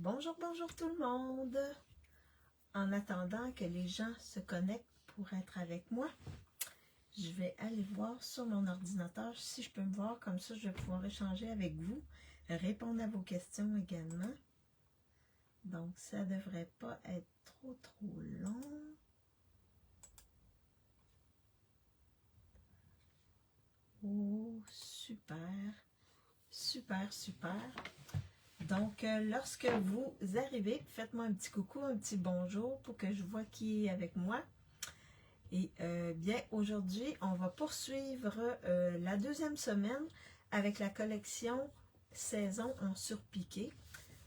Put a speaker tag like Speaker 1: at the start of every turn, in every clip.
Speaker 1: Bonjour, bonjour tout le monde! En attendant que les gens se connectent pour être avec moi, je vais aller voir sur mon ordinateur si je peux me voir, comme ça je vais pouvoir échanger avec vous, répondre à vos questions également. Donc ça ne devrait pas être trop long. Oh, super! Super, super! Donc, lorsque vous arrivez, faites-moi un petit coucou, un petit bonjour pour que je vois qui est avec moi. Et bien, aujourd'hui, on va poursuivre la deuxième semaine avec la collection Saison en surpiqué.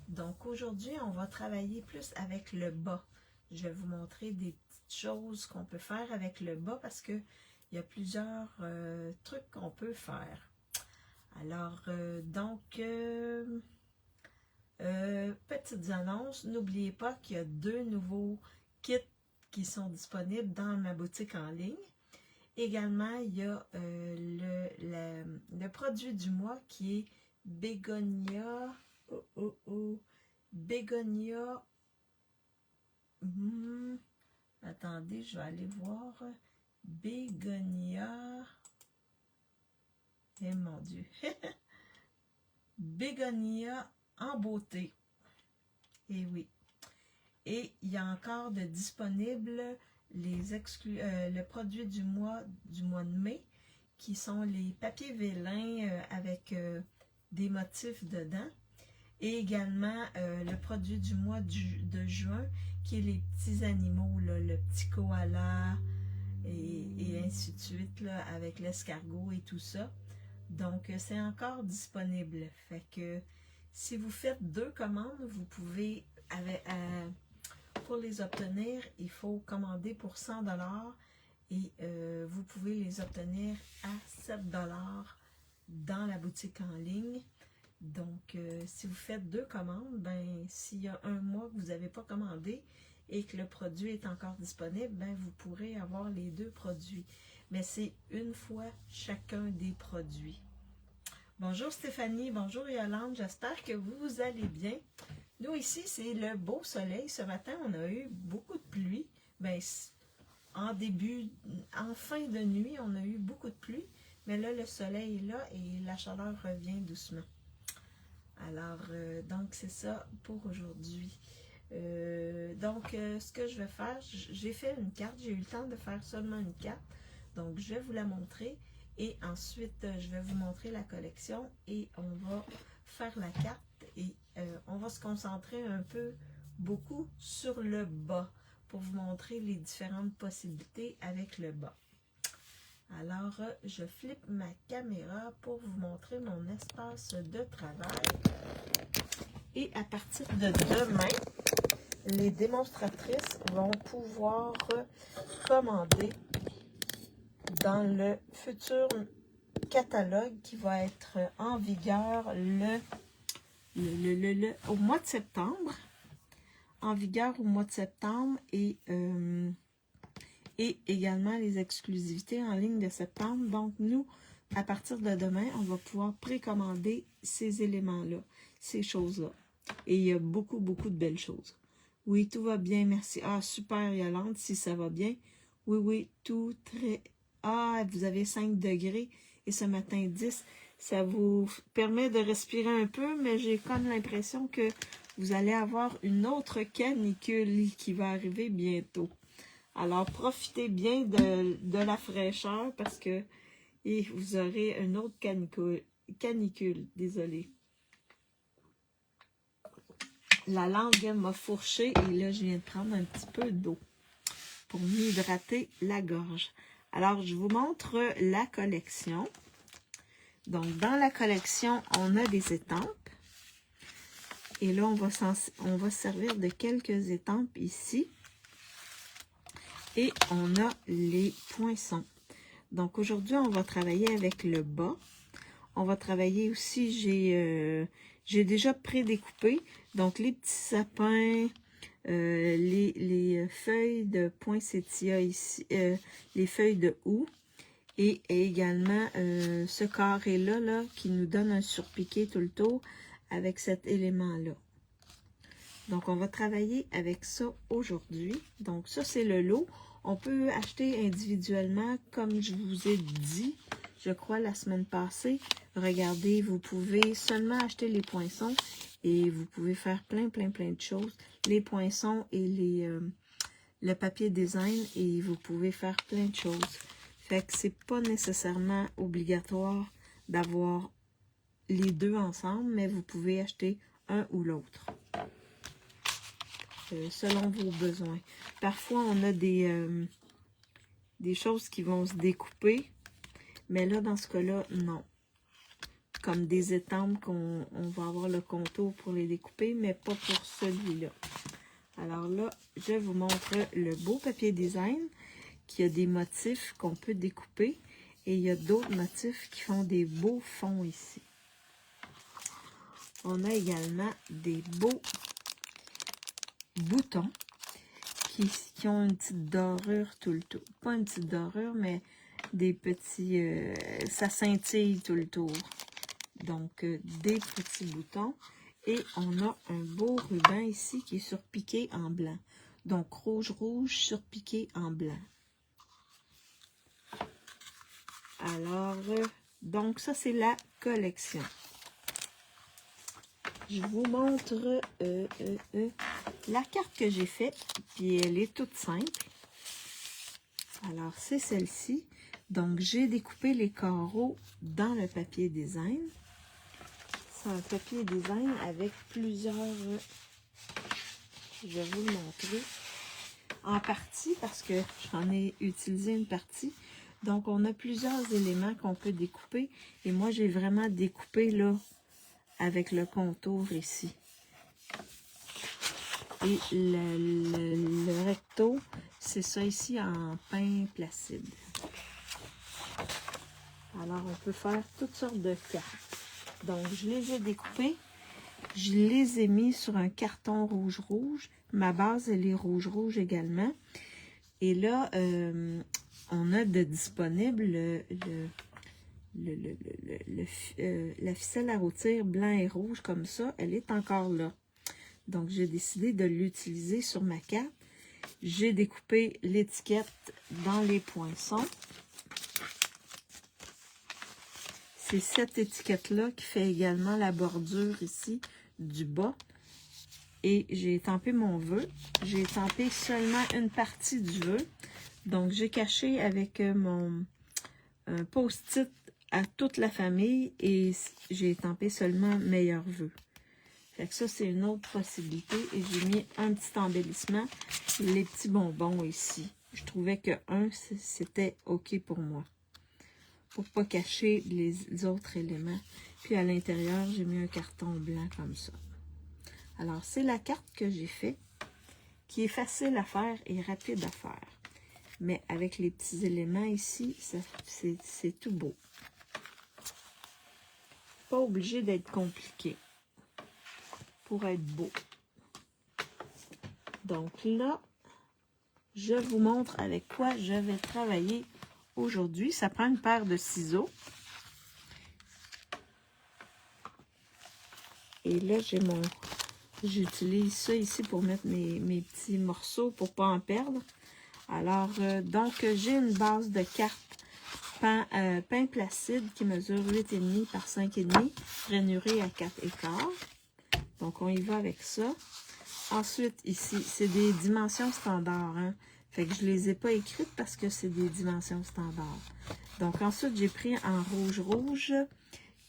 Speaker 1: Donc, aujourd'hui, on va travailler plus avec le bas. Je vais vous montrer des petites choses qu'on peut faire avec le bas parce qu'il y a plusieurs trucs qu'on peut faire. Alors, petites annonces, n'oubliez pas qu'il y a 2 nouveaux kits qui sont disponibles dans ma boutique en ligne. Également, il y a le produit du mois qui est Bégonia. Bégonia. Attendez, je vais aller voir. Bégonia. Eh mon Dieu. Bégonia en beauté. Et oui. Et il y a encore de disponibles le produit du mois de mai, qui sont les papiers vélins avec des motifs dedans. Et également le produit du mois de juin, qui est les petits animaux, là, le petit koala et ainsi de suite, là, avec l'escargot et tout ça. Donc, c'est encore disponible. Fait que si vous faites 2 commandes, vous pouvez, pour les obtenir, il faut commander pour 100 $ et vous pouvez les obtenir à 7 $ dans la boutique en ligne. Donc, si vous faites 2 commandes, ben s'il y a un mois que vous n'avez pas commandé et que le produit est encore disponible, ben vous pourrez avoir les 2 produits. Mais c'est une fois chacun des produits. Bonjour Stéphanie, bonjour Yolande, j'espère que vous allez bien. Nous ici, c'est le beau soleil. Ce matin, on a eu beaucoup de pluie. Ben, en fin de nuit, on a eu beaucoup de pluie. Mais là, le soleil est là et la chaleur revient doucement. Alors, donc c'est ça pour aujourd'hui. Ce que je vais faire, j'ai fait une carte. J'ai eu le temps de faire seulement une carte. Donc, je vais vous la montrer. Et ensuite, je vais vous montrer la collection. Et on va faire la carte. Et on va se concentrer beaucoup sur le bas pour vous montrer les différentes possibilités avec le bas. Alors, je flippe ma caméra pour vous montrer mon espace de travail. Et à partir de demain, les démonstratrices vont pouvoir commander dans le futur catalogue qui va être en vigueur au mois de septembre. En vigueur au mois de septembre et également les exclusivités en ligne de septembre. Donc, nous, à partir de demain, on va pouvoir précommander ces éléments-là, ces choses-là. Et il y a beaucoup, beaucoup de belles choses. Oui, tout va bien, merci. Ah, super, Yolande, si ça va bien. Oui, oui, tout très... Ah, vous avez 5 degrés et ce matin 10. Ça vous permet de respirer un peu, mais j'ai comme l'impression que vous allez avoir une autre canicule qui va arriver bientôt. Alors, profitez bien de la fraîcheur parce que vous aurez une autre canicule. Désolée. La langue m'a fourché et là, je viens de prendre un petit peu d'eau pour m'hydrater la gorge. Alors, je vous montre la collection. Donc, dans la collection, on a des étampes. Et là, on va se servir de quelques étampes ici. Et on a les poinçons. Donc, aujourd'hui, on va travailler avec le bas. On va travailler aussi, j'ai déjà pré-découpé. Donc, les petits sapins, les feuilles de poinsettia ici, les feuilles de houx. Et également ce carré-là qui nous donne un surpiqué tout le tour avec cet élément-là. Donc, on va travailler avec ça aujourd'hui. Donc, ça, c'est le lot. On peut acheter individuellement, comme je vous ai dit, je crois, la semaine passée. Regardez, vous pouvez seulement acheter les poinçons et vous pouvez faire plein de choses. Les poinçons et le papier design et vous pouvez faire plein de choses. Fait que c'est pas nécessairement obligatoire d'avoir les deux ensemble, mais vous pouvez acheter un ou l'autre. Selon vos besoins. Parfois, on a des choses qui vont se découper, mais là, dans ce cas-là, non. Comme des étampes qu'on va avoir le contour pour les découper, mais pas pour celui-là. Alors là, je vous montre le beau papier design qui a des motifs qu'on peut découper et il y a d'autres motifs qui font des beaux fonds ici. On a également des beaux boutons qui ont une petite dorure tout le tour. Pas une petite dorure, mais des petits... ça scintille tout le tour. Donc, des petits boutons. Et on a un beau ruban ici qui est surpiqué en blanc. Donc, rouge surpiqué en blanc. Alors, donc ça, c'est la collection. Je vous montre la carte que j'ai faite, puis elle est toute simple. Alors, c'est celle-ci. Donc, j'ai découpé les carreaux dans le papier design. C'est un papier design avec plusieurs... Je vais vous le montrer. En partie, parce que j'en ai utilisé une partie. Donc, on a plusieurs éléments qu'on peut découper. Et moi, j'ai vraiment découpé, là, avec le contour ici. Et le recto, c'est ça ici en pain placide. Alors, on peut faire toutes sortes de cartes. Donc, je les ai découpées. Je les ai mis sur un carton rouge. Ma base, elle est rouge également. Et là, on a de disponible la ficelle à rôtir blanc et rouge comme ça. Elle est encore là. Donc, j'ai décidé de l'utiliser sur ma carte. J'ai découpé l'étiquette dans les poinçons. C'est cette étiquette-là qui fait également la bordure ici du bas. Et j'ai étampé mon vœu. J'ai étampé seulement une partie du vœu. Donc, j'ai caché avec mon post-it à toute la famille et j'ai étampé seulement meilleur vœu. Fait que ça, c'est une autre possibilité. Et j'ai mis un petit embellissement, les petits bonbons ici. Je trouvais que c'était OK pour moi. Pour pas cacher les autres éléments. Puis à l'intérieur, j'ai mis un carton blanc comme ça. Alors, c'est la carte que j'ai faite, qui est facile à faire et rapide à faire. Mais avec les petits éléments ici, c'est tout beau. Pas obligé d'être compliqué pour être beau. Donc là, je vous montre avec quoi je vais travailler aujourd'hui. Ça prend une paire de ciseaux. Et là, j'utilise ça ici pour mettre mes petits morceaux pour ne pas en perdre. Alors, donc, j'ai une base de carte pain placide qui mesure 8,5 par 5,5, rainuré à 4,25. Donc, on y va avec ça. Ensuite, ici, c'est des dimensions standards. Hein? Fait que je ne les ai pas écrites parce que c'est des dimensions standards. Donc, ensuite, j'ai pris en rouge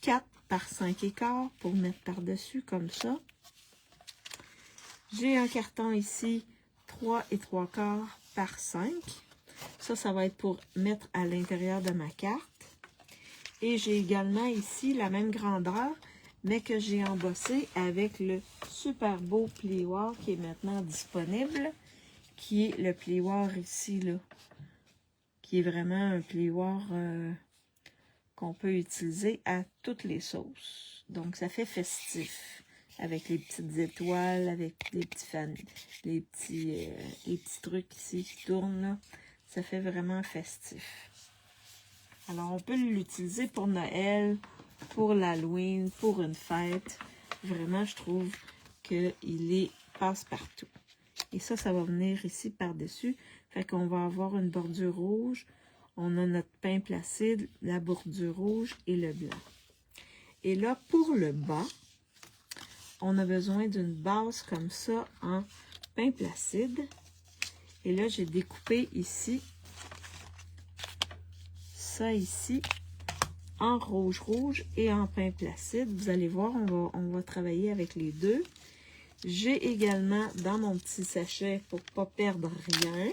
Speaker 1: 4 par 5,15 pour mettre par-dessus comme ça. J'ai un carton ici 3,75 par 5. Ça va être pour mettre à l'intérieur de ma carte. Et j'ai également ici la même grandeur, mais que j'ai embossé avec le super beau plioir qui est maintenant disponible, qui est le plioir ici, là, qui est vraiment un plioir qu'on peut utiliser à toutes les sauces. Donc, ça fait festif, avec les petites étoiles, avec les petits fans, les petits trucs ici qui tournent, là. Ça fait vraiment festif. Alors, on peut l'utiliser pour Noël, pour l'Halloween, pour une fête. Vraiment, je trouve qu'il est passe-partout. Et ça va venir ici par-dessus. Fait qu'on va avoir une bordure rouge. On a notre pain placide, la bordure rouge et le blanc. Et là, pour le bas, on a besoin d'une base comme ça en pain placide. Et là, j'ai découpé ici, ça ici, en rouge et en pain placide. Vous allez voir, on va travailler avec les deux. J'ai également dans mon petit sachet, pour ne pas perdre rien,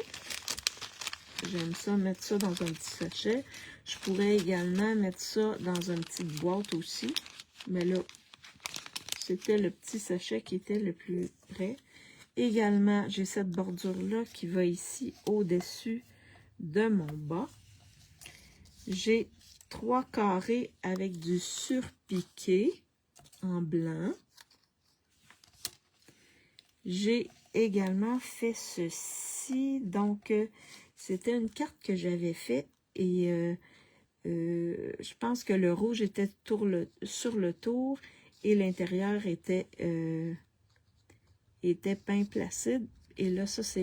Speaker 1: j'aime ça mettre ça dans un petit sachet. Je pourrais également mettre ça dans une petite boîte aussi. Mais là, c'était le petit sachet qui était le plus près. Également, j'ai cette bordure-là qui va ici au-dessus de mon bas. J'ai 3 carrés avec du surpiqué en blanc. J'ai également fait ceci. Donc, c'était une carte que j'avais faite et je pense que le rouge était sur le tour et l'intérieur était pain placide. Et là, ça, c'est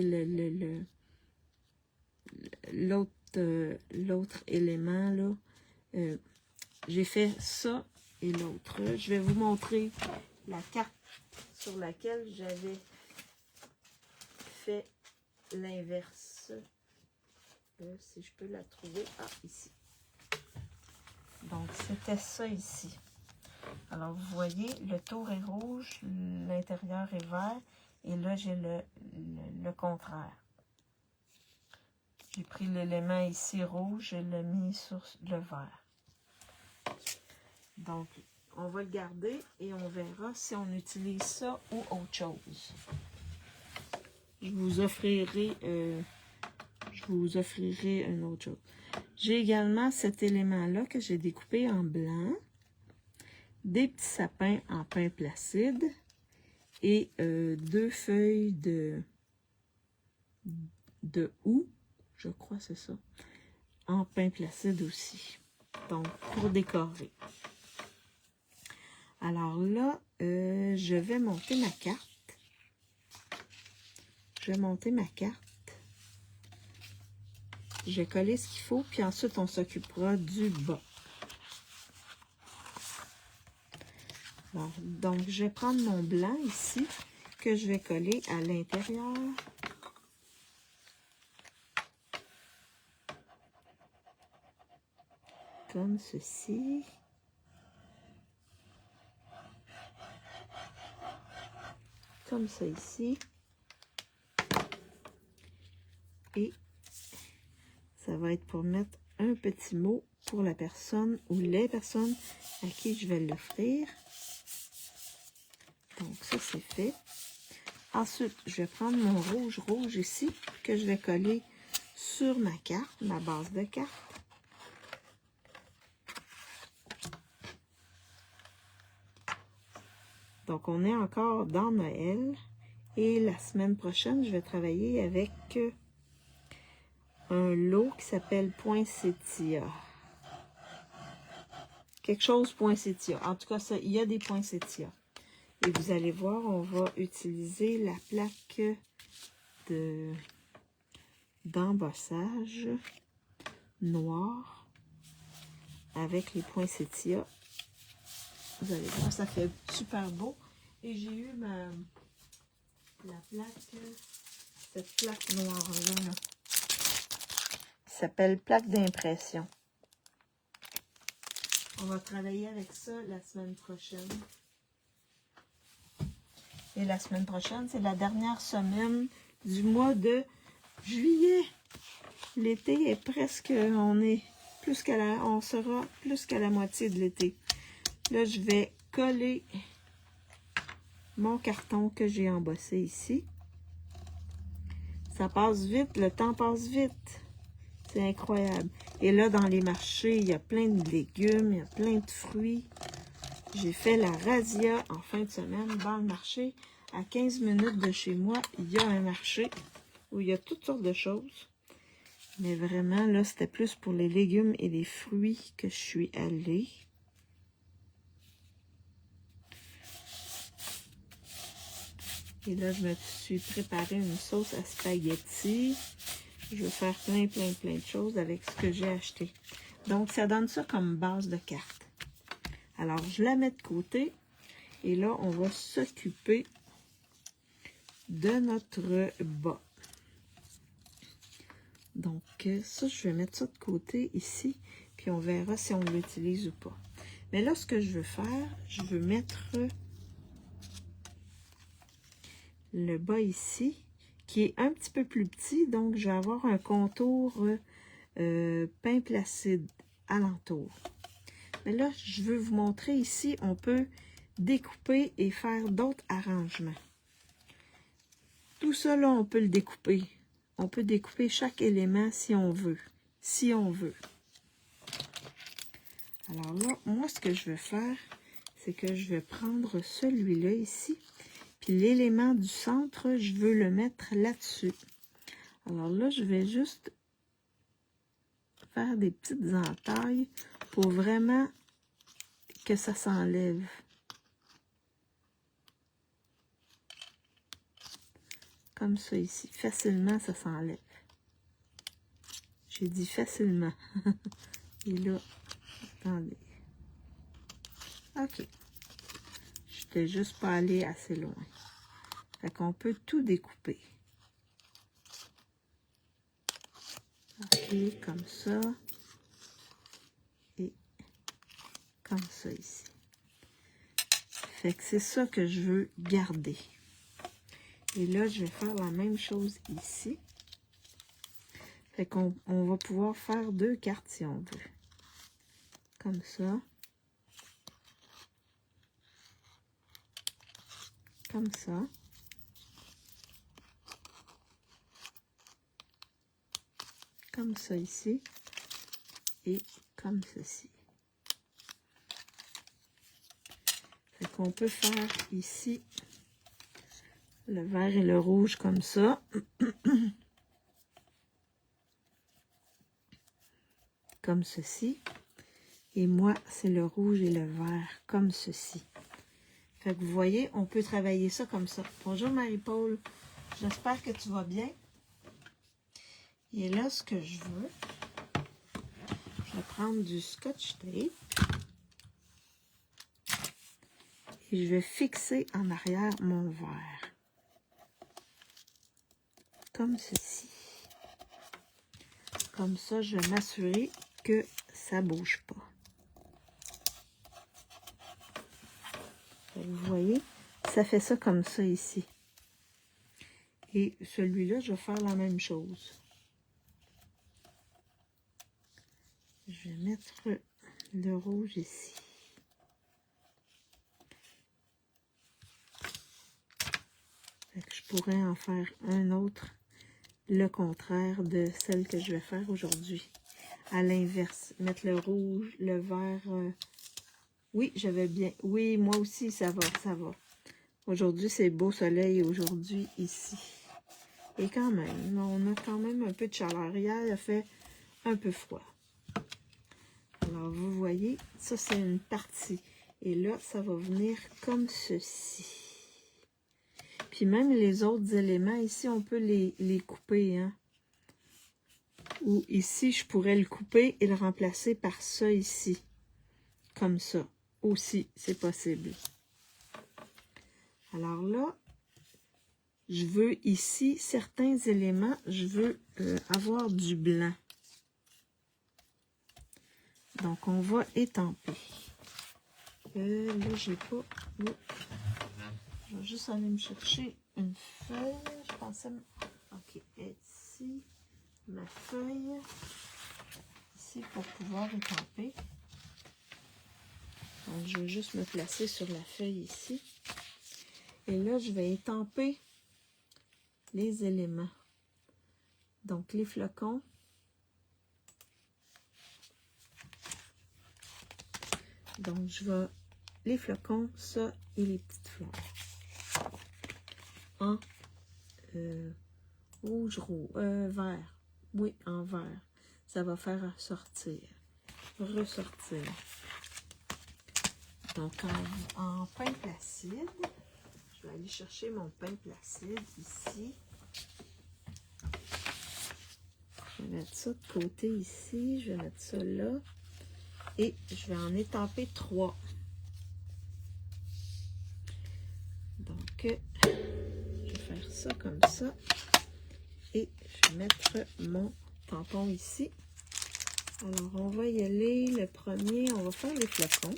Speaker 1: l'autre élément, là. J'ai fait ça et l'autre. Je vais vous montrer la carte sur laquelle j'avais fait l'inverse. Si je peux la trouver. Ah, ici. Donc, c'était ça ici. Alors, vous voyez, le tour est rouge, l'intérieur est vert. Et là, j'ai le contraire. J'ai pris l'élément ici rouge et l'ai mis sur le vert. Donc, on va le garder et on verra si on utilise ça ou autre chose. Je vous offrirai une autre chose. J'ai également cet élément-là que j'ai découpé en blanc. Des petits sapins en pain placide. Et 2 feuilles de houx, je crois c'est ça, en pain placide aussi. Donc, pour décorer. Alors là, je vais monter ma carte. Je vais monter ma carte. Je vais coller ce qu'il faut, puis ensuite on s'occupera du bas. Bon, donc, je vais prendre mon blanc ici, que je vais coller à l'intérieur. Comme ceci. Comme ça ici. Et ça va être pour mettre un petit mot pour la personne ou les personnes à qui je vais l'offrir. Donc, ça, c'est fait. Ensuite, je vais prendre mon rouge ici, que je vais coller sur ma carte, ma base de carte. Donc, on est encore dans Noël. Et la semaine prochaine, je vais travailler avec un lot qui s'appelle Poinsettia. Quelque chose Poinsettia. En tout cas, ça, il y a des Poinsettia. Et vous allez voir, on va utiliser la plaque d'embossage noir avec les poinsettias. Vous allez voir, ça fait super beau. Et j'ai eu cette plaque noire-là, qui s'appelle plaque d'impression. On va travailler avec ça la semaine prochaine. Et la semaine prochaine, c'est la dernière semaine du mois de juillet. L'été est presque, on sera plus qu'à la moitié de l'été. Là, je vais coller mon carton que j'ai embossé ici. Ça passe vite, le temps passe vite. C'est incroyable. Et là, dans les marchés, il y a plein de légumes, il y a plein de fruits. J'ai fait la razzia en fin de semaine dans le marché. À 15 minutes de chez moi, il y a un marché où il y a toutes sortes de choses. Mais vraiment, là, c'était plus pour les légumes et les fruits que je suis allée. Et là, je me suis préparé une sauce à spaghetti. Je vais faire plein de choses avec ce que j'ai acheté. Donc, ça donne ça comme base de carte. Alors, je la mets de côté. Et là, on va s'occuper de notre bas. Donc, ça, je vais mettre ça de côté ici. Puis, on verra si on l'utilise ou pas. Mais là, ce que je veux faire, je veux mettre le bas ici, qui est un petit peu plus petit. Donc, je vais avoir un contour pain placide alentour. Mais là, je veux vous montrer ici, on peut découper et faire d'autres arrangements. Tout ça, là, on peut le découper. On peut découper chaque élément si on veut. Si on veut. Alors là, moi, ce que je vais faire, c'est que je vais prendre celui-là ici. Puis l'élément du centre, je veux le mettre là-dessus. Alors là, je vais juste faire des petites entailles pour vraiment que ça s'enlève. Comme ça ici. Facilement, ça s'enlève. J'ai dit facilement. Et là, attendez. OK. Je n'étais juste pas allée assez loin. Fait qu'on peut tout découper. OK, comme ça. Et comme ça ici. Fait que c'est ça que je veux garder. Et là, je vais faire la même chose ici. Fait qu'on va pouvoir faire deux cartes si on veut. Comme ça. Comme ça. Comme ça ici. Et comme ceci. Fait qu'on peut faire ici le vert et le rouge comme ça. Comme ceci. Et moi, c'est le rouge et le vert comme ceci. Fait que vous voyez, on peut travailler ça comme ça. Bonjour Marie-Paul, j'espère que tu vas bien. Et là, ce que je veux, je vais prendre du scotch tape. Et je vais fixer en arrière mon verre. Comme ceci. Comme ça, je vais m'assurer que ça ne bouge pas. Vous voyez, ça fait ça comme ça ici. Et celui-là, je vais faire la même chose. Je vais mettre le rouge ici. Fait que je pourrais en faire un autre, le contraire de celle que je vais faire aujourd'hui. À l'inverse, mettre le rouge, le vert. Oui, j'avais bien. Oui, moi aussi, ça va, ça va. Aujourd'hui, c'est beau soleil aujourd'hui ici. Et quand même, on a quand même un peu de chaleur. Hier, il a fait un peu froid. Alors, vous voyez, ça, c'est une partie. Et là, ça va venir comme ceci. Puis même les autres éléments, ici, on peut les couper, hein. Ou ici, je pourrais le couper et le remplacer par ça ici. Comme ça. Aussi, c'est possible. Alors là, je veux ici, certains éléments, je veux avoir du blanc. Donc, on va étamper. Là, j'ai pas... Je vais juste aller me chercher une feuille. Je pensais... OK, ici, ma feuille. Ici, pour pouvoir étamper. Donc, je vais juste me placer sur la feuille ici. Et là, je vais étamper les éléments. Donc, les flocons. Donc, je vais... Les flocons, ça et les petites fleurs. En rouge, vert. Oui, en vert. Ça va faire ressortir. Donc, en pain placide, je vais aller chercher mon pain placide ici. Je vais mettre ça de côté ici. Je vais mettre ça là. Et je vais en étamper 3. Donc, je vais faire ça comme ça. Et je vais mettre mon tampon ici. Alors, on va y aller. Le premier, on va faire les flocons.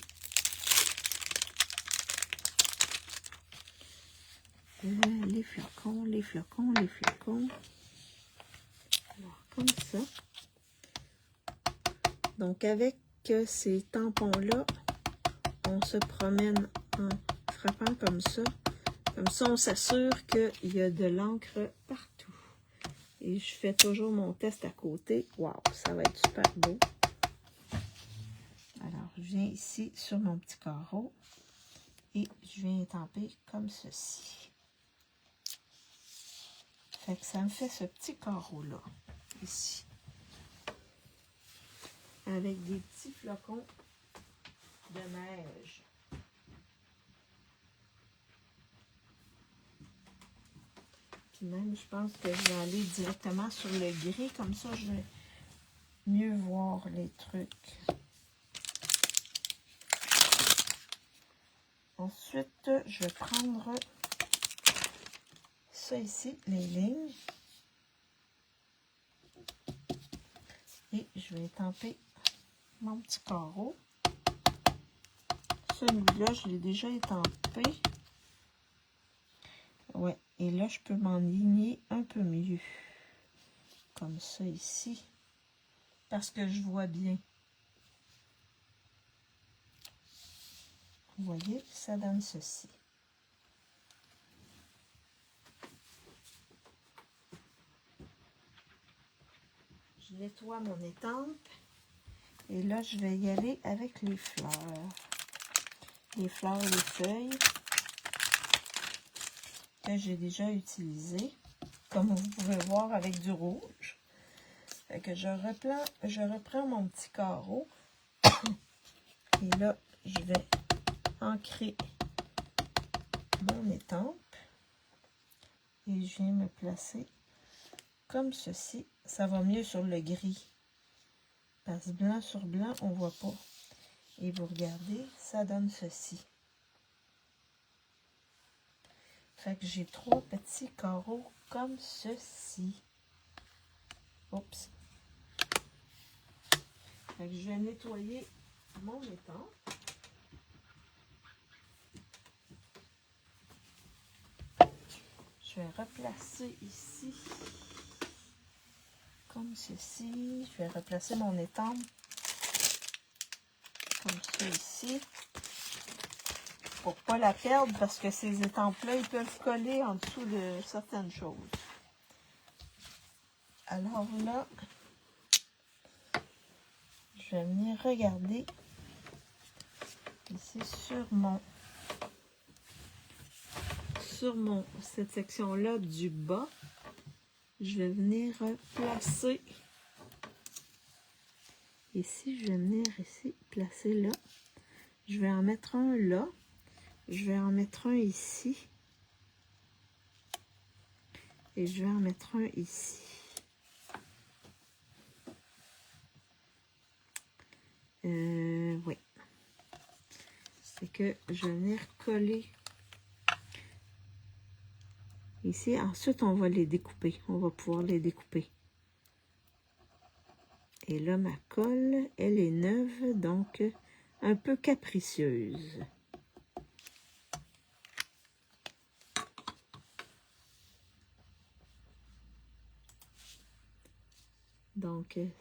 Speaker 1: Les flocons, les flocons, les flocons. Alors, comme ça. Donc, avec ces tampons-là, on se promène en frappant comme ça. Comme ça, on s'assure qu'il y a de l'encre partout. Et je fais toujours mon test à côté. Waouh, ça va être super beau. Alors, je viens ici sur mon petit carreau et je viens étamper comme ceci. Fait que ça me fait ce petit carreau-là, ici. Avec des petits flocons de neige. Puis même, je pense que je vais aller directement sur le gris. Comme ça, je vais mieux voir les trucs. Ensuite, je vais prendre ça ici, les lignes. Et je vais étamper mon petit carreau. Celui-là, je l'ai déjà étampé. Ouais, et là, je peux m'enligner un peu mieux. Comme ça ici. Parce que je vois bien. Vous voyez, ça donne ceci. Je nettoie mon étampe. Et là, je vais y aller avec les fleurs. Les fleurs et les feuilles que j'ai déjà utilisées. Comme vous pouvez voir avec du rouge. Fait que je reprends mon petit carreau. Et là, je vais ancrer mon étampe. Et je viens me placer comme ceci. Ça va mieux sur le gris. Parce que blanc sur blanc, on ne voit pas. Et vous regardez, ça donne ceci. Fait que j'ai 3 petits carreaux comme ceci. Oups. Fait que je vais nettoyer mon étampe. Je vais replacer ici. Comme ceci. Je vais replacer mon étampe. Comme ça ici. Pour ne pas la perdre parce que ces étampes-là, ils peuvent coller en dessous de certaines choses. Alors là, je vais venir regarder ici sur cette section-là du bas. Je vais venir placer ici, je vais venir ici, placer là. Je vais en mettre un là. Je vais en mettre un ici. Et je vais en mettre un ici. Oui. C'est que je vais venir coller ici. Ensuite, on va les découper. On va pouvoir les découper. Et là, ma colle, elle est neuve, donc un peu capricieuse. Donc, il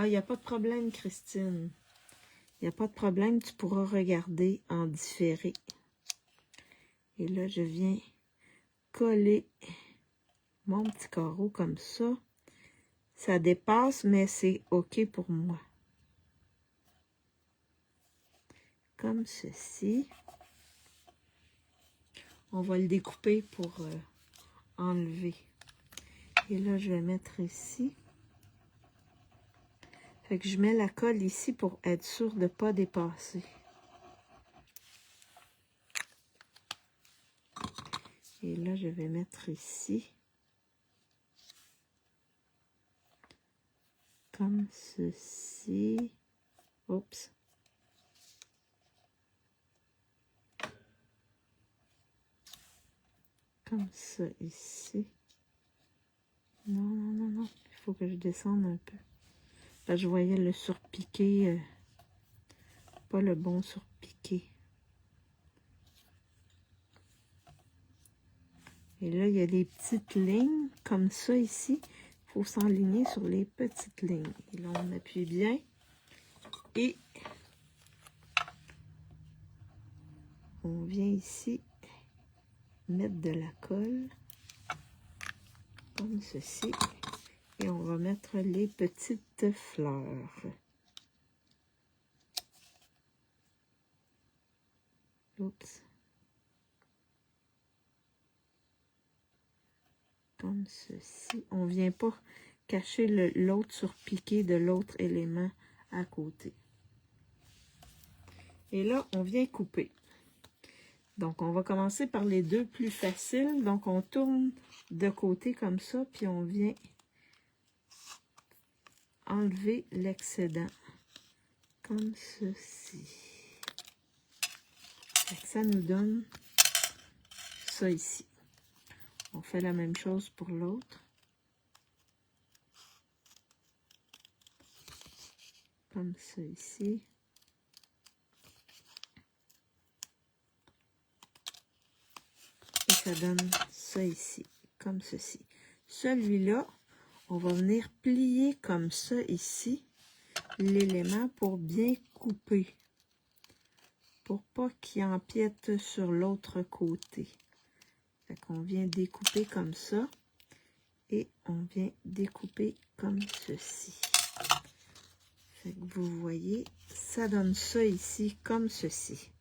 Speaker 1: n'y a pas de problème, Christine. Il n'y a pas de problème, tu pourras regarder en différé. Et là, je viens coller mon petit carreau comme ça. Ça dépasse, mais c'est OK pour moi. Comme ceci. On va le découper pour enlever. Et là, je vais mettre ici. Fait que je mets la colle ici pour être sûr de ne pas dépasser. Et là, je vais mettre ici. Comme ceci. Oups. Comme ça ici. Non, non, non, non. Il faut que je descende un peu. Là, je voyais le surpiqué. Pas le bon surpiqué. Et là, il y a des petites lignes comme ça ici. Il faut s'enligner sur les petites lignes. Et là, on appuie bien. Et on vient ici mettre de la colle. Comme ceci. Et on va mettre les petites fleurs. Oups. Comme ceci. On ne vient pas cacher l'autre surpiqué de l'autre élément à côté. Et là, on vient couper. Donc, on va commencer par les deux plus faciles. Donc, on tourne de côté comme ça, puis on vient enlever l'excédent. Comme ceci. Ça nous donne ça ici. On fait la même chose pour l'autre. Comme ça ici. Et ça donne ça ici, comme ceci. Celui-là, on va venir plier comme ça ici, l'élément pour bien couper. Pour pas qu'il empiète sur l'autre côté. Fait qu'on vient découper comme ça. Et on vient découper comme ceci. Fait que vous voyez, ça donne ça ici comme ceci.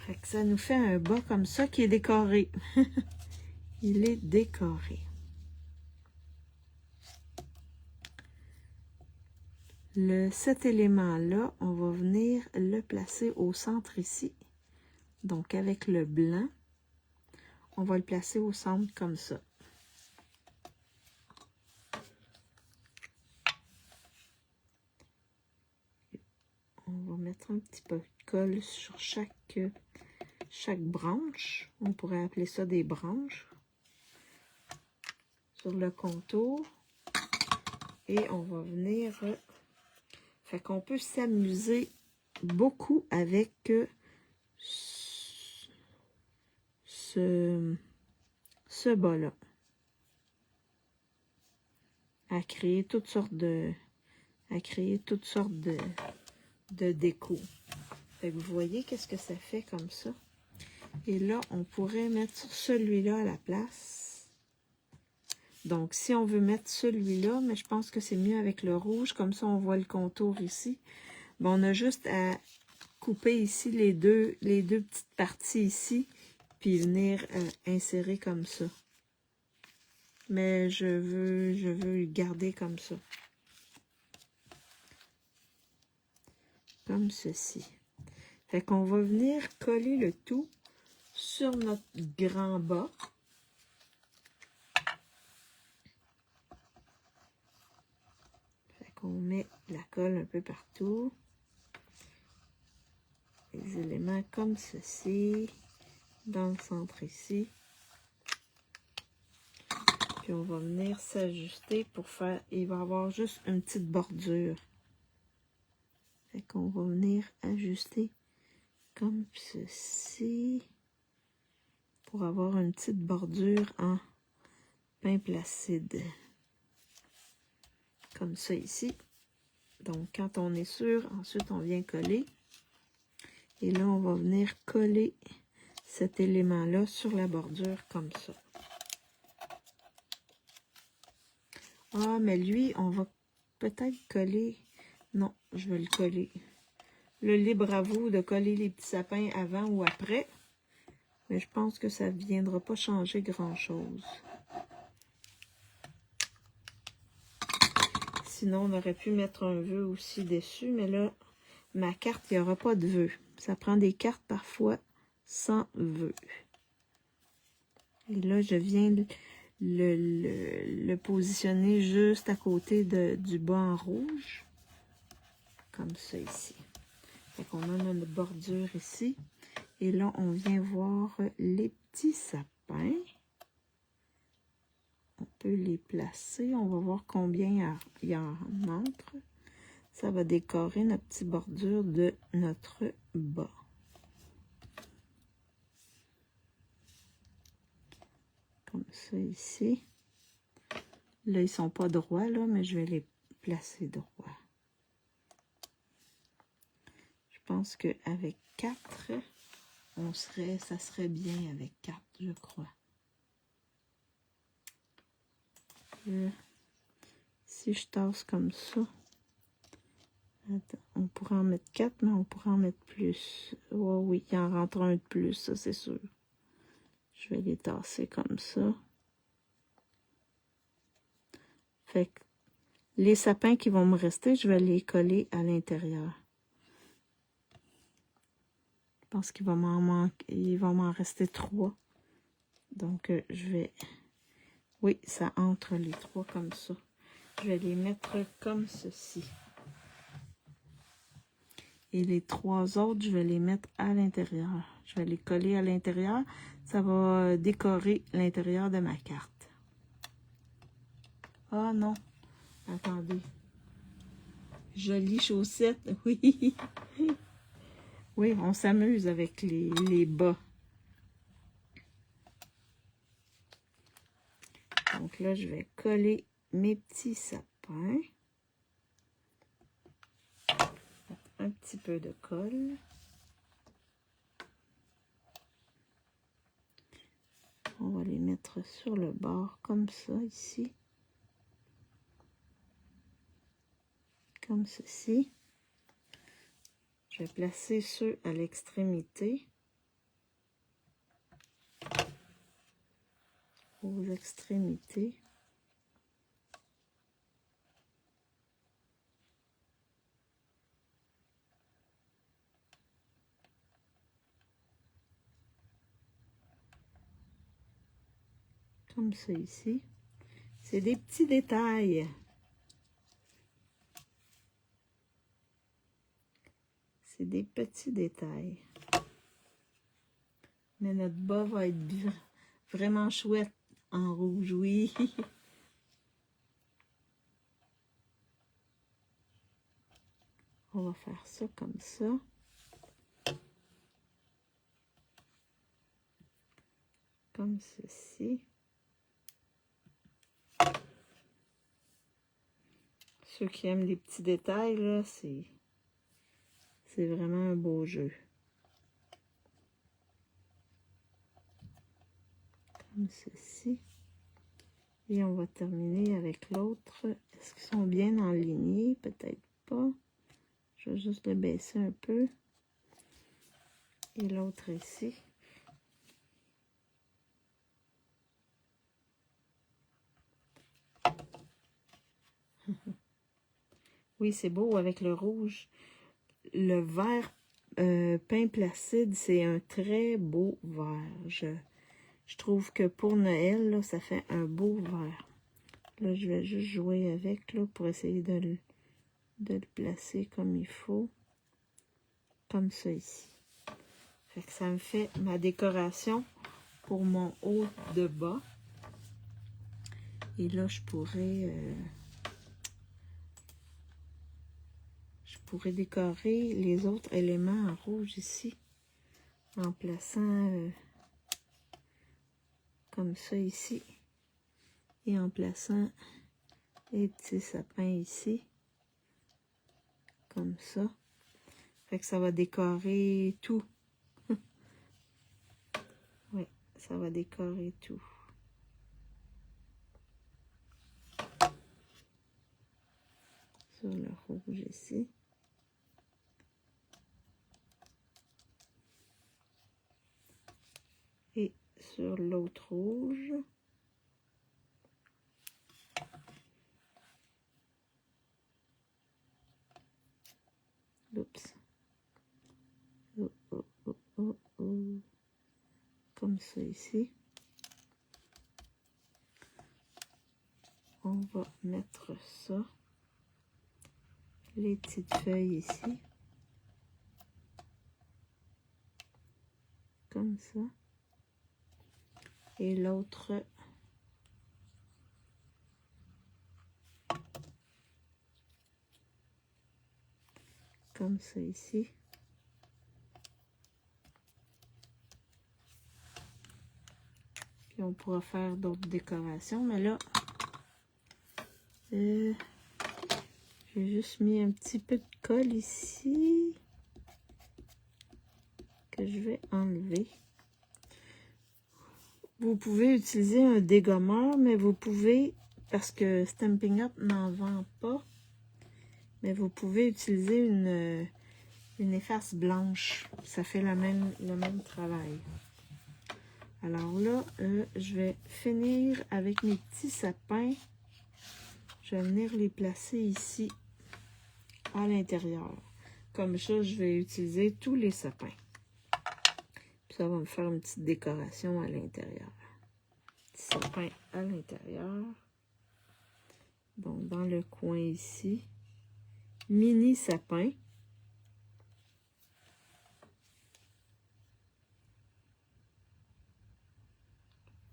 Speaker 1: Fait que ça nous fait un bas comme ça qui est décoré. Il est décoré. Cet élément-là, on va venir le placer au centre ici. Donc, avec le blanc, on va le placer au centre comme ça. On va mettre un petit peu de colle sur chaque branche. On pourrait appeler ça des branches. Sur le contour. Et on va venir... Fait qu'on peut s'amuser beaucoup avec ce bas-là. À créer toutes sortes de déco. Fait que vous voyez qu'est-ce que ça fait comme ça. Et là, on pourrait mettre celui-là à la place. Donc, si on veut mettre celui-là, mais je pense que c'est mieux avec le rouge, comme ça on voit le contour ici. Bon, on a juste à couper ici les deux petites parties ici, puis venir insérer comme ça. Mais je veux le garder comme ça. Comme ceci. Fait qu'on va venir coller le tout sur notre grand bas. Fait qu'on met la colle un peu partout. Les éléments comme ceci. Dans le centre ici. Puis on va venir s'ajuster pour faire... Il va y avoir juste une petite bordure. Fait qu'on va venir ajuster comme ceci. Pour avoir une petite bordure en pain placide. Comme ça ici. Donc quand on est sûr, ensuite on vient coller. Et là on va venir coller cet élément-là sur la bordure comme ça. Ah, mais lui, on va peut-être coller... Non, je vais le coller. Le libre à vous de coller les petits sapins avant ou après. Mais je pense que ça ne viendra pas changer grand-chose. Sinon, on aurait pu mettre un vœu aussi dessus. Mais là, ma carte, il n'y aura pas de vœux. Ça prend des cartes parfois sans vœux. Et là, je viens le positionner juste à côté du bas en rouge. Comme ça ici. Fait qu'on a notre bordure ici. Et là, on vient voir les petits sapins. On peut les placer. On va voir combien il y en entre. Ça va décorer notre petite bordure de notre bas. Comme ça ici. Là, ils ne sont pas droits, là, mais je vais les placer droits. Je pense qu'avec 4, ça serait bien avec 4, je crois. Si je tasse comme ça, attends, on pourrait en mettre 4, mais on pourrait en mettre plus. Oh oui, il en rentre un de plus, ça c'est sûr. Je vais les tasser comme ça. Fait que les sapins qui vont me rester, je vais les coller à l'intérieur. Je pense qu'il va m'en manquer, il va m'en rester 3. Donc, je vais... Oui, ça entre les 3 comme ça. Je vais les mettre comme ceci. Et les 3 autres, je vais les mettre à l'intérieur. Je vais les coller à l'intérieur. Ça va décorer l'intérieur de ma carte. Ah non, attendez. Jolie chaussette, oui. Oui, on s'amuse avec les bas. Donc là, je vais coller mes petits sapins. Un petit peu de colle. On va les mettre sur le bord comme ça ici. Comme ceci. Je vais placer ceux à l'extrémité. Aux extrémités. Comme ça ici. C'est des petits détails. C'est des petits détails. Mais notre bas va être vraiment chouette en rouge, oui. On va faire ça comme ça. Comme ceci. Ceux qui aiment les petits détails, là, c'est vraiment un beau jeu. Comme ceci. Et on va terminer avec l'autre. Est-ce qu'ils sont bien alignés? Peut-être pas. Je vais juste le baisser un peu. Et l'autre ici. Oui, c'est beau avec le rouge. Le vert peint placide, c'est un très beau vert. Je trouve que pour Noël, là, ça fait un beau vert. Là, je vais juste jouer avec là, pour essayer de le placer comme il faut. Comme ça ici. Fait que ça me fait ma décoration pour mon haut de bas. Et là, je pourrais décorer les autres éléments en rouge ici. En plaçant comme ça ici. Et en plaçant les petits sapins ici. Comme ça. Fait que ça va décorer tout. Oui, ça va décorer tout. Sur le rouge ici. Et sur l'autre rouge. Oups. ça ici. On va mettre ça. Les petites feuilles ici. Comme ça. Et l'autre comme ça ici. Puis on pourra faire d'autres décorations, mais là, j'ai juste mis un petit peu de colle ici que je vais enlever. Vous pouvez utiliser un dégommeur, mais vous pouvez, parce que Stampin' Up n'en vend pas, mais vous pouvez utiliser une efface blanche. Ça fait le même travail. Alors là, je vais finir avec mes petits sapins. Je vais venir les placer ici, à l'intérieur. Comme ça, je vais utiliser tous les sapins. Puis ça va me faire une petite décoration à l'intérieur. Petit sapin à l'intérieur. Donc, dans le coin ici. Mini sapin.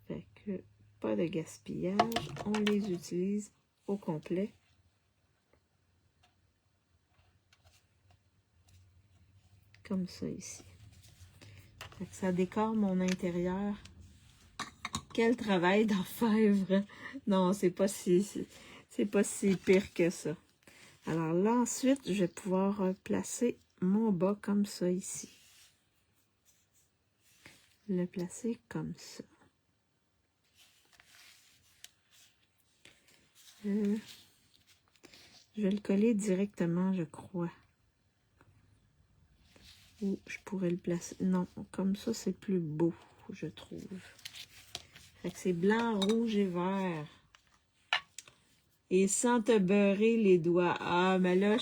Speaker 1: Fait que pas de gaspillage. On les utilise au complet. Comme ça ici. Fait que ça décore mon intérieur. Quel travail d'orfèvre! Non, c'est pas si pire que ça. Alors là, ensuite, je vais pouvoir placer mon bas comme ça ici. Le placer comme ça. Je vais le coller directement, je crois. Ou je pourrais le placer... Non, comme ça, c'est plus beau, je trouve. Fait que c'est blanc, rouge et vert. Et sans te beurrer les doigts. Ah, mais là,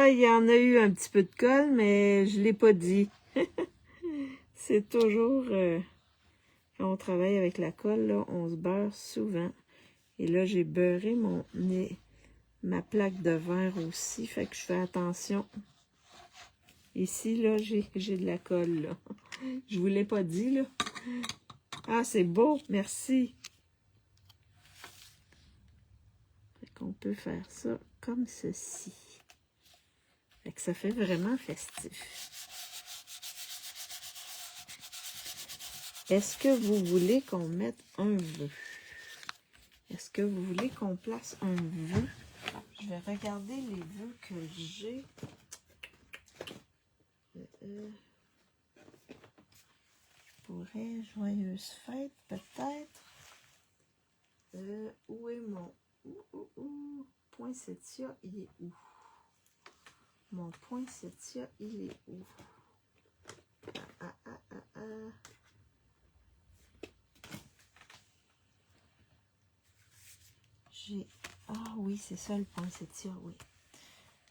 Speaker 1: il y en a eu un petit peu de colle, mais je ne l'ai pas dit. C'est toujours... quand on travaille avec la colle, là, on se beurre souvent. Et là, j'ai beurré ma plaque de verre aussi. Fait que je fais attention. Ici, là, j'ai de la colle, là. Je vous l'ai pas dit, là. Ah, c'est beau, merci. Fait qu'on peut faire ça comme ceci. Fait que ça fait vraiment festif. Est-ce que vous voulez qu'on mette un vœu? Est-ce que vous voulez qu'on place un vœu? Je vais regarder les vœux que j'ai. Je pourrais, joyeuse fête, peut-être. Où est mon... poinsettia, il est où? Mon poinsettia, il est où? J'ai... Ah oui, c'est ça le poinsettia, oui.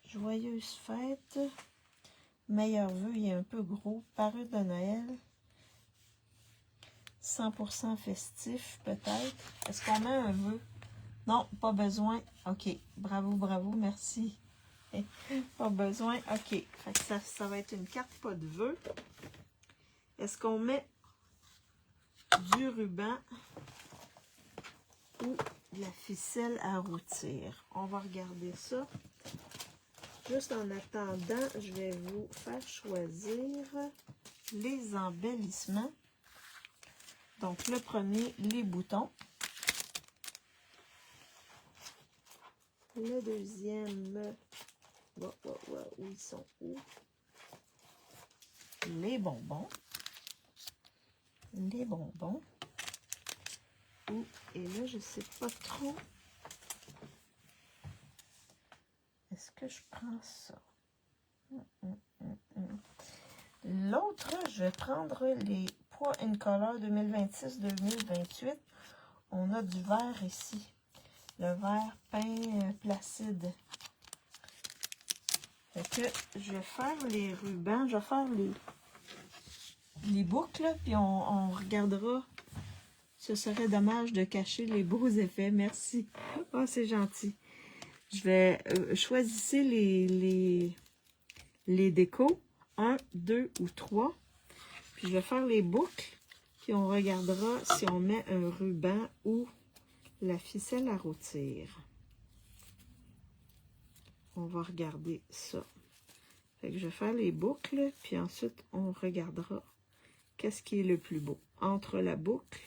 Speaker 1: Joyeuse fête. Meilleur vœu, il est un peu gros. Parure de Noël. 100% festif, peut-être. Est-ce qu'on met un vœu? Non, pas besoin. OK. Bravo, bravo, merci. Pas besoin. OK. Fait que ça va être une carte pas de vœu. Est-ce qu'on met du ruban ou de la ficelle à rôtir? On va regarder ça. Juste en attendant, je vais vous faire choisir les embellissements. Donc, le premier, les boutons. Le deuxième, où ils sont où? Les bonbons. Les bonbons. Et là, je ne sais pas trop. Est-ce que je prends ça? L'autre, je vais prendre les Pois in Color 2026-2028. On a du vert ici. Le vert peint placide. Fait que je vais faire les rubans. Je vais faire les boucles, puis on regardera. Ce serait dommage de cacher les beaux effets. Merci. Oh, c'est gentil. Je vais choisir les décos. 1, 2 ou 3. Puis je vais faire les boucles. Puis on regardera si on met un ruban ou la ficelle à rôtir. On va regarder ça. Fait que je vais faire les boucles. Puis ensuite, on regardera qu'est-ce qui est le plus beau. Entre la boucle,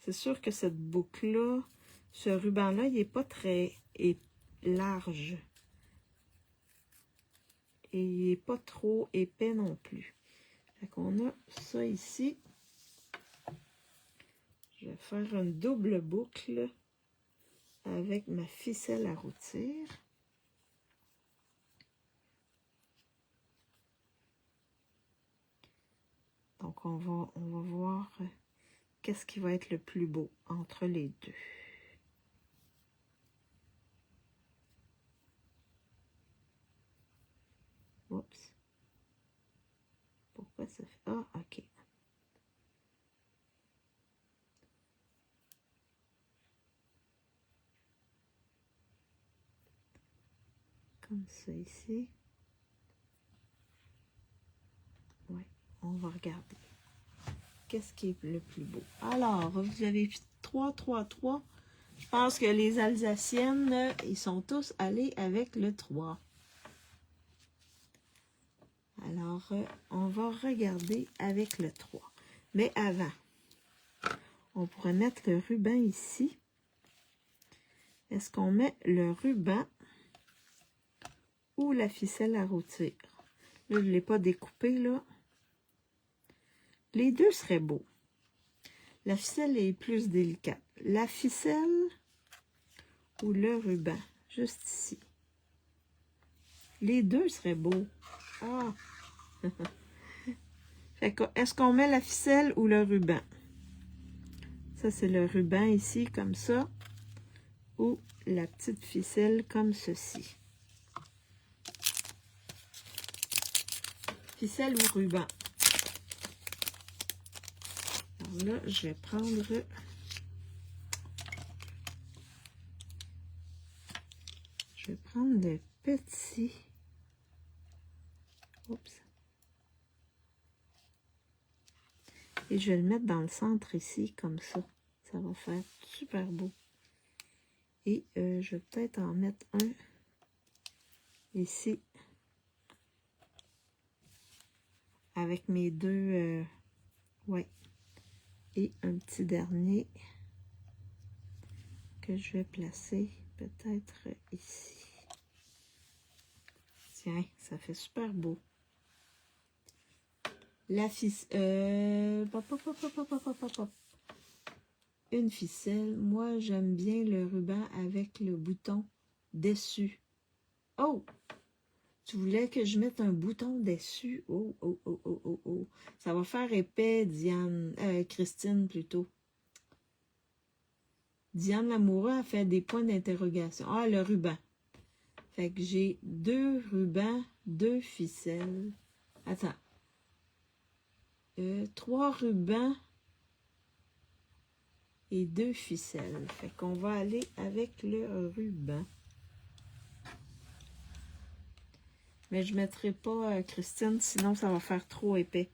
Speaker 1: c'est sûr que cette boucle-là, ce ruban-là, il n'est pas très large. Et il n'est pas trop épais non plus. Fait qu'on a ça ici. Je vais faire une double boucle avec ma ficelle à rôtir. Donc, on va voir qu'est-ce qui va être le plus beau entre les deux. Oups. Pourquoi ça fait... Ah, OK. Comme ça ici. Ouais, on va regarder. Qu'est-ce qui est le plus beau? Alors, vous avez 3, 3, 3. Je pense que les Alsaciennes, ils sont tous allés avec le 3. Alors, on va regarder avec le 3. Mais avant, on pourrait mettre le ruban ici. Est-ce qu'on met le ruban ou la ficelle à rôtir? Là, je ne l'ai pas découpé, là. Les deux seraient beaux. La ficelle est plus délicate. La ficelle ou le ruban, juste ici. Les deux seraient beaux. Ah! Fait que, est-ce qu'on met la ficelle ou le ruban? Ça, c'est le ruban ici, comme ça. Ou la petite ficelle, comme ceci. Ficelle ou ruban? Alors là, je vais prendre... Je vais prendre le petit... Oups. Et je vais le mettre dans le centre ici, comme ça. Ça va faire super beau. Et je vais peut-être en mettre un ici. Avec mes deux... ouais. Et un petit dernier que je vais placer peut-être ici. Tiens, ça fait super beau. La ficelle... Une ficelle. Moi, j'aime bien le ruban avec le bouton dessus. Oh! Tu voulais que je mette un bouton dessus? Oh, oh, oh, oh, oh, oh. Ça va faire épais, Diane. Christine, plutôt. Diane Lamoureux a fait des points d'interrogation. Ah, le ruban. Fait que j'ai 2 rubans, 2 ficelles. Attends. 3 rubans et 2 ficelles. Fait qu'on va aller avec le ruban. Mais je ne mettrai pas Christine, sinon ça va faire trop épais.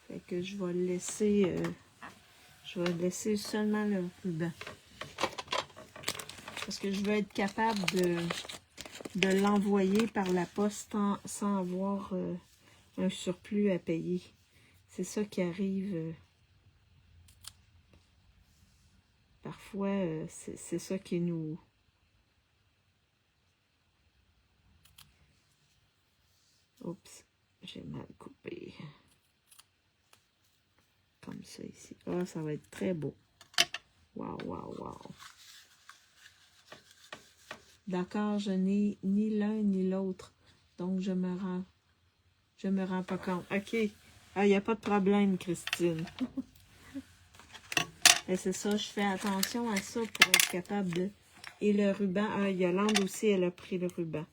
Speaker 1: Fait que je vais laisser seulement le ruban. Parce que je veux être capable de l'envoyer par la poste sans avoir un surplus à payer. C'est ça qui arrive. Parfois, c'est ça qui nous... Oups, j'ai mal coupé. Comme ça ici. Ah, ça va être très beau. Waouh, waouh, waouh. D'accord, je n'ai ni l'un ni l'autre. Donc, je me rends pas compte. OK. Ah, il n'y a pas de problème, Christine. Et c'est ça, je fais attention à ça pour être capable de... Et le ruban, Yolande aussi, elle a pris le ruban.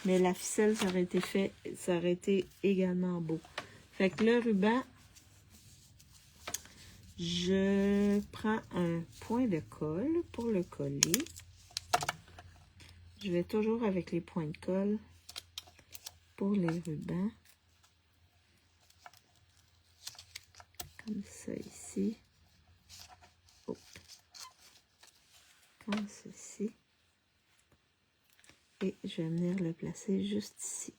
Speaker 1: Mais la ficelle, ça aurait été fait, ça aurait été également beau. Fait que le ruban, je prends un point de colle pour le coller. Je vais toujours avec les points de colle pour les rubans. Comme ça ici. Oh. Comme ceci. Et je vais venir le placer juste ici.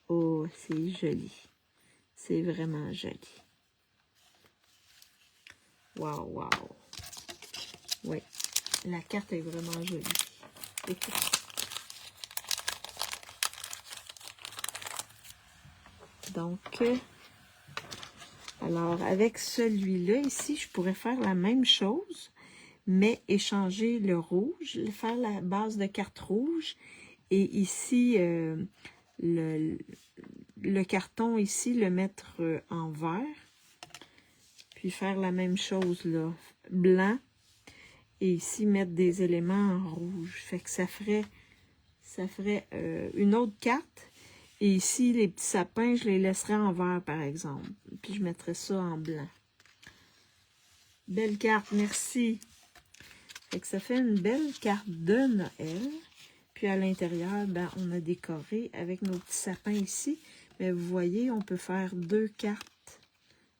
Speaker 1: Oh, c'est joli. C'est vraiment joli. Waouh, waouh. Oui, la carte est vraiment jolie. Donc, alors avec celui-là ici, je pourrais faire la même chose, mais échanger le rouge, faire la base de carte rouge. Et ici, le carton ici, le mettre en vert. Puis faire la même chose là, blanc. Et ici, mettre des éléments en rouge. Fait que ça ferait une autre carte. Et ici, les petits sapins, je les laisserais en vert, par exemple. Puis je mettrais ça en blanc. Belle carte, merci. Fait que ça fait une belle carte de Noël. Puis à l'intérieur, ben, on a décoré avec nos petits sapins ici. Mais vous voyez, on peut faire 2 cartes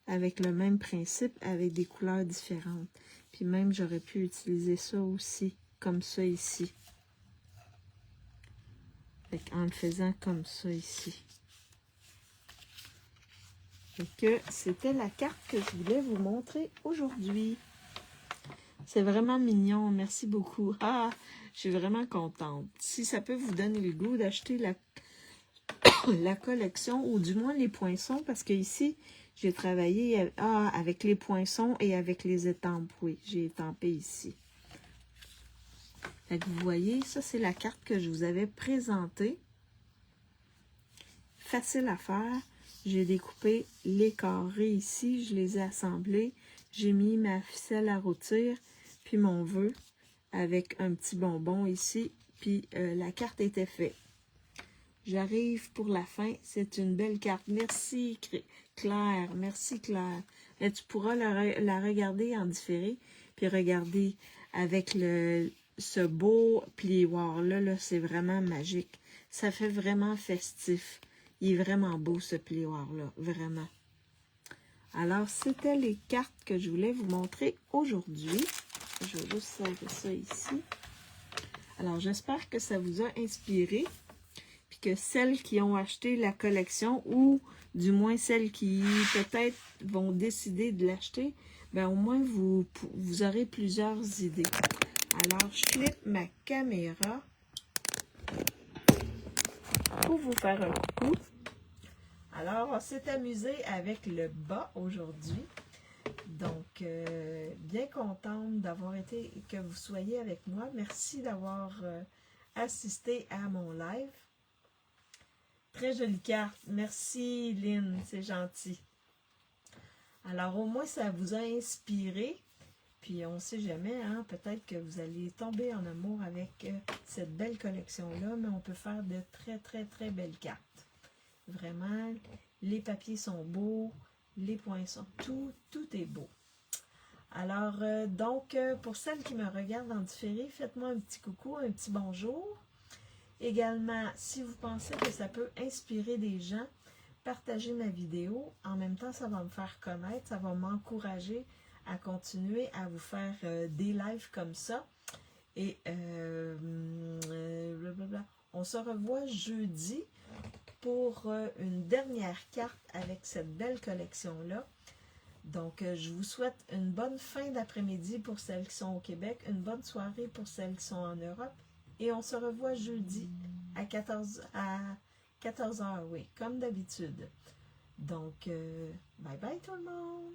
Speaker 1: avec le même principe, avec des couleurs différentes. Puis même, j'aurais pu utiliser ça aussi, comme ça ici. Fait en le faisant comme ça ici. Fait que c'était la carte que je voulais vous montrer aujourd'hui. C'est vraiment mignon, merci beaucoup. Ah, je suis vraiment contente. Si ça peut vous donner le goût d'acheter la collection, ou du moins les poinçons, parce que ici, j'ai travaillé avec les poinçons et avec les étampes. Oui, j'ai étampé ici. Fait que vous voyez, ça c'est la carte que je vous avais présentée. Facile à faire. J'ai découpé les carrés ici, je les ai assemblés. J'ai mis ma ficelle à rôtir, puis mon vœu avec un petit bonbon ici, puis la carte était faite. J'arrive pour la fin. C'est une belle carte. Merci Claire. Merci Claire. Et tu pourras la regarder en différé. Puis regarder avec ce beau plioir là, c'est vraiment magique. Ça fait vraiment festif. Il est vraiment beau ce plioir-là. Vraiment. Alors, c'était les cartes que je voulais vous montrer aujourd'hui. Je vais juste serrer ça ici. Alors, j'espère que ça vous a inspiré. Puis que celles qui ont acheté la collection, ou du moins celles qui peut-être vont décider de l'acheter, ben au moins vous aurez plusieurs idées. Alors, je flippe ma caméra pour vous faire un coucou. Alors, on s'est amusé avec le bas aujourd'hui. Donc, bien contente d'avoir été, que vous soyez avec moi. Merci d'avoir assisté à mon live. Très jolie carte. Merci, Lynn. C'est gentil. Alors, au moins, ça vous a inspiré. Puis, on ne sait jamais, hein, peut-être que vous allez tomber en amour avec cette belle collection-là, mais on peut faire de très, très, très belles cartes. Vraiment, les papiers sont beaux, les poinçons, tout est beau. Alors, pour celles qui me regardent en différé, faites-moi un petit coucou, un petit bonjour. Également, si vous pensez que ça peut inspirer des gens, partagez ma vidéo. En même temps, ça va me faire connaître, ça va m'encourager à continuer à vous faire des lives comme ça. Et on se revoit jeudi pour une dernière carte avec cette belle collection-là. Donc, je vous souhaite une bonne fin d'après-midi pour celles qui sont au Québec, une bonne soirée pour celles qui sont en Europe. Et on se revoit jeudi à 14h, oui, comme d'habitude. Donc, bye bye tout le monde!